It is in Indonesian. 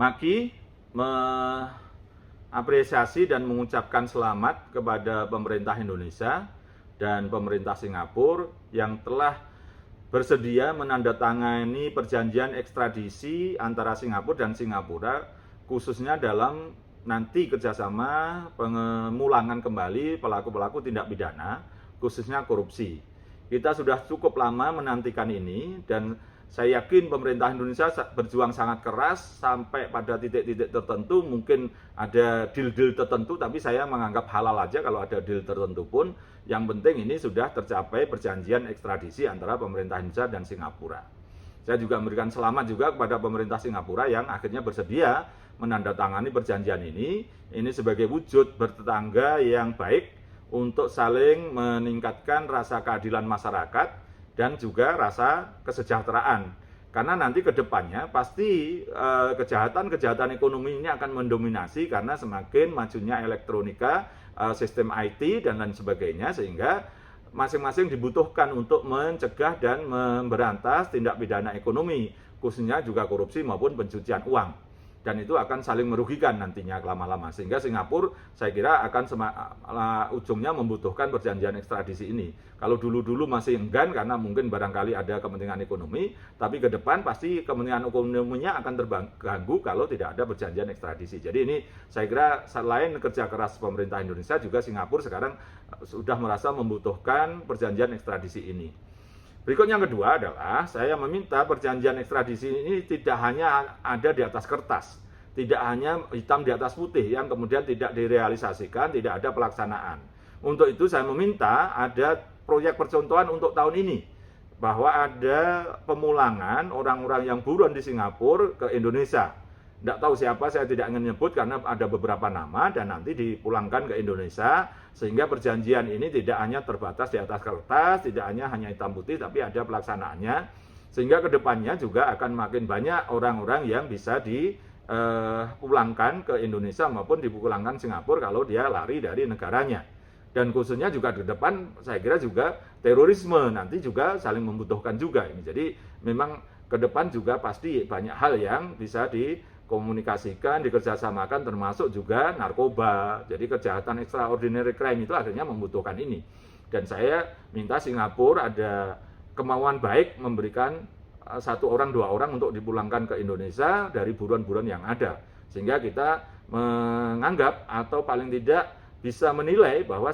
Maki mengapresiasi dan mengucapkan selamat kepada pemerintah Indonesia dan pemerintah Singapura yang telah bersedia menandatangani perjanjian ekstradisi antara Singapura dan Singapura, khususnya dalam nanti kerjasama pemulangan kembali pelaku-pelaku tindak pidana, khususnya korupsi. Kita sudah cukup lama menantikan ini, dan saya yakin pemerintah Indonesia berjuang sangat keras sampai pada titik-titik tertentu. Mungkin ada deal-deal tertentu, tapi saya menganggap halal aja kalau ada deal tertentu pun. Yang penting ini sudah tercapai perjanjian ekstradisi antara pemerintah Indonesia dan Singapura. Saya juga memberikan selamat juga kepada pemerintah Singapura yang akhirnya bersedia menandatangani perjanjian ini. Ini sebagai wujud bertetangga yang baik untuk saling meningkatkan rasa keadilan masyarakat dan juga rasa kesejahteraan. Karena nanti ke depannya pasti kejahatan-kejahatan ekonomi ini akan mendominasi karena semakin majunya elektronika, sistem IT dan lain sebagainya, sehingga masing-masing dibutuhkan untuk mencegah dan memberantas tindak pidana ekonomi, khususnya juga korupsi maupun pencucian uang. Dan itu akan saling merugikan nantinya lama-lama, sehingga Singapura saya kira akan ujungnya membutuhkan perjanjian ekstradisi ini. Kalau dulu-dulu masih enggan karena mungkin barangkali ada kepentingan ekonomi, tapi ke depan pasti kepentingan ekonominya akan terganggu kalau tidak ada perjanjian ekstradisi. Jadi ini saya kira selain kerja keras pemerintah Indonesia, juga Singapura sekarang sudah merasa membutuhkan perjanjian ekstradisi ini. Berikutnya yang kedua adalah saya meminta perjanjian ekstradisi ini tidak hanya ada di atas kertas, tidak hanya hitam di atas putih yang kemudian tidak direalisasikan, tidak ada pelaksanaan. Untuk itu saya meminta ada proyek percontohan untuk tahun ini, bahwa ada pemulangan orang-orang yang buron di Singapura ke Indonesia. Tidak tahu siapa, saya tidak ingin menyebut karena ada beberapa nama, dan nanti dipulangkan ke Indonesia, sehingga perjanjian ini tidak hanya terbatas di atas kertas, tidak hanya hitam putih, tapi ada pelaksanaannya, sehingga kedepannya juga akan makin banyak orang-orang yang bisa dipulangkan ke Indonesia maupun dipulangkan Singapura kalau dia lari dari negaranya. Dan khususnya juga ke depan saya kira juga terorisme nanti juga saling membutuhkan juga ini. Jadi memang ke depan juga pasti banyak hal yang bisa dikomunikasikan, dikerjasamakan, termasuk juga narkoba. Jadi kejahatan extraordinary crime itu akhirnya membutuhkan ini. Dan saya minta Singapura ada kemauan baik memberikan 1 orang 2 orang untuk dipulangkan ke Indonesia dari buron-buron yang ada. Sehingga kita menganggap atau paling tidak bisa menilai bahwa